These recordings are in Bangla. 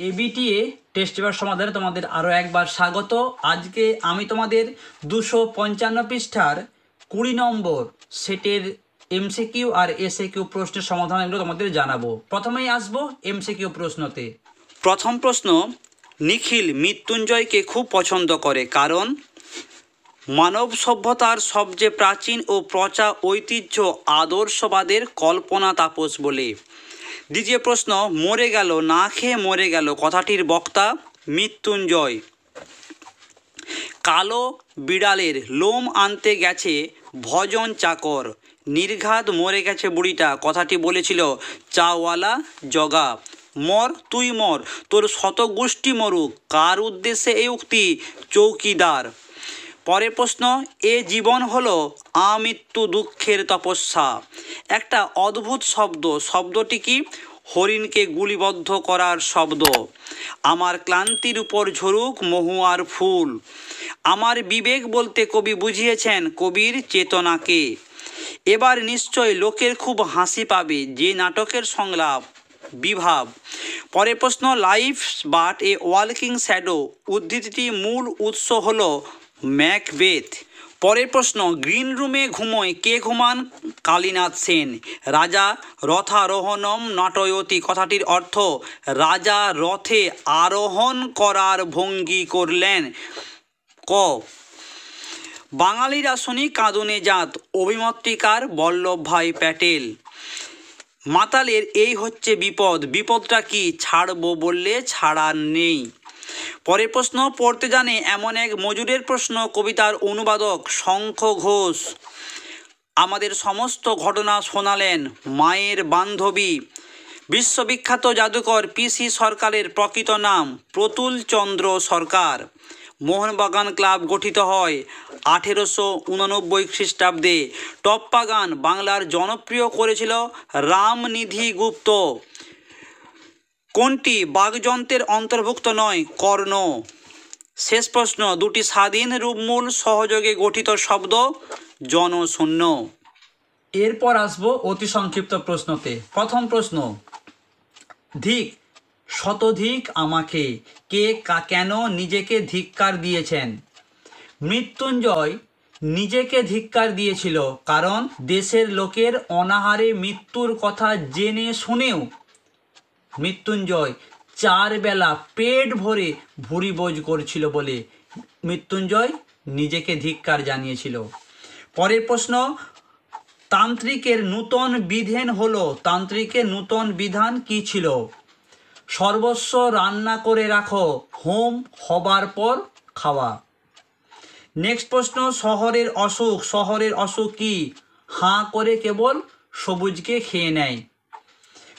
এবিটিএ টেস্ট পেপার সমাধানে তোমাদের আরও একবার স্বাগত। আজকে আমি তোমাদের 255 পৃষ্ঠার 20 নম্বর সেটের এমসিকিউ আর এসএকিউ প্রশ্নের সমাধান এগুলো তোমাদের জানাবো। প্রথমেই আসবো এমসিকিউ প্রশ্নতে। প্রথম প্রশ্ন, নিখিল মৃত্যুঞ্জয়কে খুব পছন্দ করে কারণ মানব সভ্যতার সবচেয়ে প্রাচীন ও প্রচা ঐতিহ্য আদর্শবাদের কল্পনা তাপস বলে। দ্বিতীয় প্রশ্ন, মরে গেল না খেয়ে মরে গেল কথাটির বক্তা মৃত্যুঞ্জয়। কালো বিড়ালের লোম আনতে গেছে ভজন চাকর, নির্ঘাত মরে গেছে বুড়িটা কথাটি বলেছিল চাওয়ালা জগা। মর তুই মর, তোর শতগোষ্ঠী মরুক, কার উদ্দেশ্যে এই উক্তি চৌকিদার। পরের প্রশ্ন, এ জীবন হলো আমৃত্যু দুঃখের তপস্যা। একটা অদ্ভুত শব্দ, শব্দটি কি? হরিণকে গুলিবদ্ধ করার শব্দ। আমার ক্লান্তির উপর ঝরুক মহুয়ার ফুল। আমার বিবেক বলতে কবি বুঝিয়েছেন কবির চেতনাকে। এবার নিশ্চয় লোকের খুব হাসি পাবে যে নাটকের সংলাপ বিভাব। পরের প্রশ্ন, life but a walking shadow উদ্ধৃতিটি মূল উৎস হলো ম্যাকবেথ। পরের প্রশ্ন, গ্রিন রুমে ঘুমোয় কে ঘুমান? কালীনাথ সেন। রাজা রথারোহণম নাটয়তি কথাটির অর্থ রাজা রথে আরোহণ করার ভঙ্গি করলেন। ক, বাঙালিরা শুনি কাঁদুনে জাত অভিমতটিকার বল্লভভাই প্যাটেল। মাতালের এই হচ্ছে বিপদ, বিপদটা কি? ছাড়বো বললে ছাড়ার নেই। পরের প্রশ্ন, পড়তে জানে এমন এক মজুরের প্রশ্ন কবিতার অনুবাদক শঙ্খ ঘোষ। আমাদের সমস্ত ঘটনা শোনালেন মায়ের বান্ধবী। বিশ্ববিখ্যাত জাদুকর পিসি সরকারের প্রকৃত নাম প্রতুল চন্দ্র সরকার। মোহনবাগান ক্লাব গঠিত হয় 1889 খ্রিস্টাব্দে। টপ্পা গান বাংলার জনপ্রিয় করেছিল রামনিধি গুপ্ত। কোনটি বাগযন্ত্রের অন্তর্ভুক্ত নয়? কর্ণ। শেষ প্রশ্ন, দুটি স্বাধীন রূপমূল সহযোগে গঠিত শব্দ জনশূন্য। এরপর আসবো অতি সংক্ষিপ্ত প্রশ্নতে। প্রথম প্রশ্ন, ধিক শতধিক আমাকে, কে কেন নিজেকে ধিক্কার দিয়েছেন? মৃত্যুঞ্জয় নিজেকে ধিক্কার দিয়েছিল কারণ দেশের লোকের অনাহারে মৃত্যুর কথা জেনে শুনেও মৃত্যুঞ্জয় 4 বেলা পেট ভরে ভুরিভোজ করছিল বলে মৃত্যুঞ্জয় নিজেকে ধিক্কার জানিয়েছিল। পরের প্রশ্ন, তান্ত্রিকের নূতন বিধান হলো, তান্ত্রিকের নূতন বিধান কি ছিল? সর্বস্ব রান্না করে রাখো, হোম হবার পর খাওয়া। নেক্সট প্রশ্ন, শহরের অসুখ, শহরের অসুখ কি? হাঁ করে কেবল সবুজকে খেয়ে নেয়।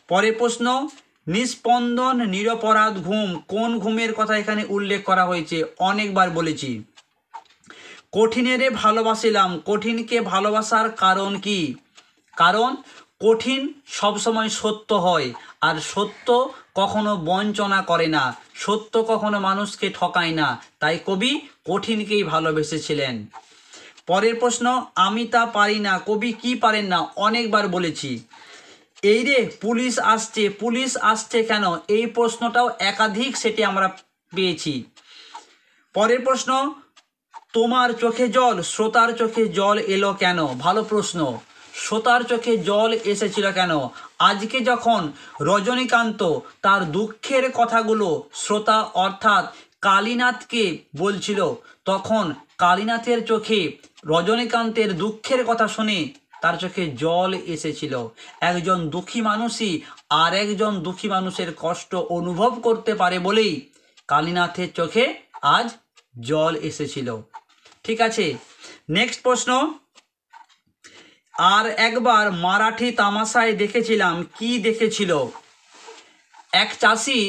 পরের প্রশ্ন, নিস্পন্দন নিরপরাধ ঘুম, কোন ঘুমের কথা এখানে উল্লেখ করা হয়েছে? অনেকবার বলেছি। কঠিনেরে ভালোবাসিলাম, কঠিনকে ভালোবাসার কারণ কি? কারণ কঠিন সবসময় সত্য হয় আর সত্য কখনো বঞ্চনা করে না, সত্য কখনো মানুষকে ঠকায় না, তাই কবি কঠিনকেই ভালোবেসেছিলেন। পরের প্রশ্ন, আমি তা পারি না, কবি কি পারেন না? অনেকবার বলেছি। এই রে পুলিশ আসছে, পুলিশ আসছে কেন? এই প্রশ্নটাও একাধিক সেটি আমরা পেয়েছি। পরের প্রশ্ন, তোমার চোখে জল, শ্রোতার চোখে জল এলো কেন? ভালো প্রশ্ন। শ্রোতার চোখে জল এসেছিল কেন? আজকে যখন রজনীকান্ত তার দুঃখের কথাগুলো শ্রোতা অর্থাৎ কালীনাথকে বলছিল, তখন কালীনাথের চোখে রজনীকান্তের দুঃখের কথা শুনে তার চোখে জল এসেছিল। একজন দুঃখী মানুষই আর একজন দুঃখী মানুষের কষ্ট অনুভব করতে পারে বলেই কালীনাথের চোখে আজ জল এসেছিল। ঠিক আছে, নেক্সট প্রশ্ন, আর একবার মারাঠি তামাশায় দেখেছিলাম, কি দেখেছিল? এক চাষি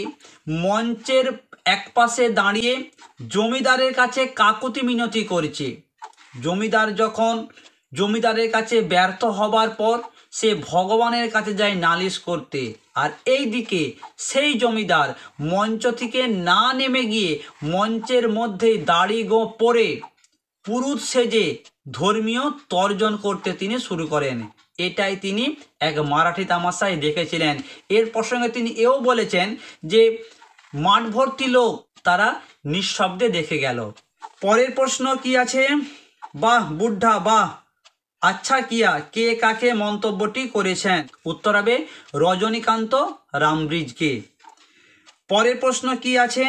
মঞ্চের একপাশে দাঁড়িয়ে জমিদারের কাছে কাকুতি মিনতি করছে। জমিদার যখন জমিদারের কাছে ব্যর্থ হবার পর সে ভগবানের কাছে যায় নালিশ করতে, আর এই দিকে সেই জমিদার মঞ্চ থেকে না নেমে গিয়ে মঞ্চের মধ্যে দাড়ি পরে পুরুষ সেজে ধর্মীয় তর্জন করতে তিনি শুরু করেন। এটাই তিনি এক মারাঠি তামাশায় দেখেছিলেন। এর প্রসঙ্গে তিনি এও বলেছেন যে মাঠ ভর্তি লোক তারা নিঃশব্দে দেখে গেল। পরের প্রশ্ন কি আছে? বাহ বুদ্ধা বাহ, আচ্ছা কিয়া, কে কাকে মন্তব্যটি করেছেন? উত্তর হবে রজনীকান্ত রামব্রিজকে। পরের প্রশ্ন কি আছে?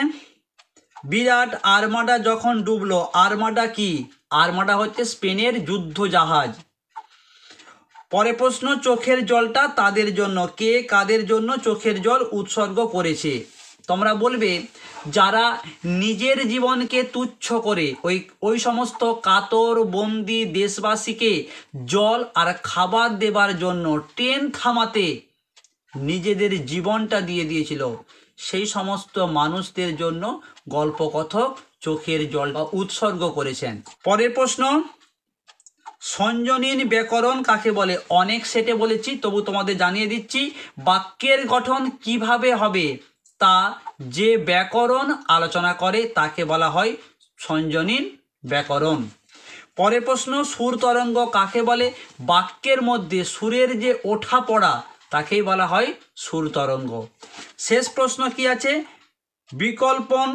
বিরাট আর্মাডা যখন ডুবলো, আর্মাডা কি? আর্মাডা হচ্ছে স্পেনের যুদ্ধ জাহাজ। পরের প্রশ্ন, চোখের জলটা তাদের জন্য, কে কাদের জন্য চোখের জল উৎসর্গ করেছে? তোমরা বলবে যারা নিজের জীবনকে তুচ্ছ করে ওই সমস্ত কাতর বন্দি দেশবাসীকে জল আর খাবার দেবার জন্য ট্রেন থামাতে নিজেদের জীবনটা দিয়ে দিয়েছিল, সেই সমস্ত মানুষদের জন্য গল্পকথক চোখের জল উৎসর্গ করেছেন। পরের প্রশ্ন, সঞ্জনীন ব্যাকরণ কাকে বলে? অনেক সেটে বলেছি, তবু তোমাদের জানিয়ে দিচ্ছি। বাক্যের গঠন কিভাবে হবে তা যে ব্যাকরণ আলোচনা করে তাকে বলা হয় সঞ্জনীন ব্যাকরণ। পরের প্রশ্ন, সুর তরঙ্গ কাকে বলে? বাক্যের মধ্যে সুরের যে ওঠা পড়া তাকেই বলা হয় সুর তরঙ্গ। শেষ প্রশ্ন কি আছে? বিকল্পন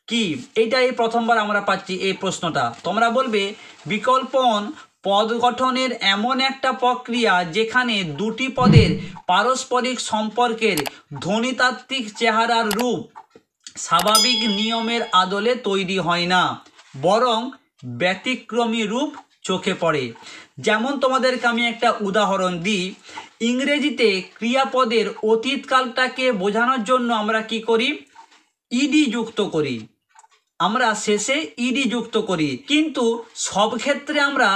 কি? এইটাই প্রথমবার আমরা পাচ্ছি এই প্রশ্নটা। তোমরা বলবে বিকল্পন পদ গঠনের এমন একটা প্রক্রিয়া যেখানে দুটি পদের পারস্পরিক সম্পর্কের ধ্বনিতাত্ত্বিক চেহারার রূপ স্বাভাবিক নিয়মের আদলে তৈরি হয় না, বরং ব্যতিক্রমী রূপ চোখে পড়ে। যেমন তোমাদেরকে আমি একটা উদাহরণ দিই। ইংরেজিতে ক্রিয়াপদের অতীতকালটাকে বোঝানোর জন্য আমরা কি করি? ইডি যুক্ত করি, আমরা শেষে ইডি যুক্ত করি, কিন্তু সব ক্ষেত্রে আমরা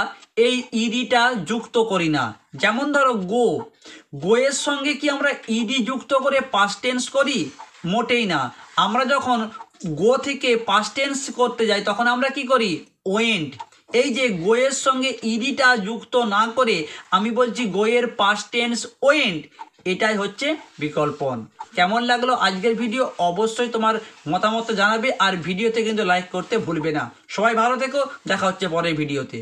এই ইডিটা যুক্ত করি না। যেমন ধরো গোয়ের সঙ্গে কি আমরা ইডি যুক্ত করে পাস্ট টেন্স করি? মোটেই না। আমরা যখন গো থেকে পাস্ট টেন্স করতে যাই তখন আমরা কি করি? ওয়েন্ট। এই যে গোয়ের সঙ্গে ইডিটা যুক্ত না করে আমি বলছি গোয়ের পাস্ট টেন্স ওয়েন্ট, এটাই হচ্ছে বিকল্পন। কেমন লাগলো আজকের ভিডিও? অবশ্যই তোমার মতামত জানাবে, আর ভিডিওতে কিন্তু লাইক করতে ভুলবে না। সবাই ভালো থেকো, দেখা হচ্ছে পরের ভিডিওতে।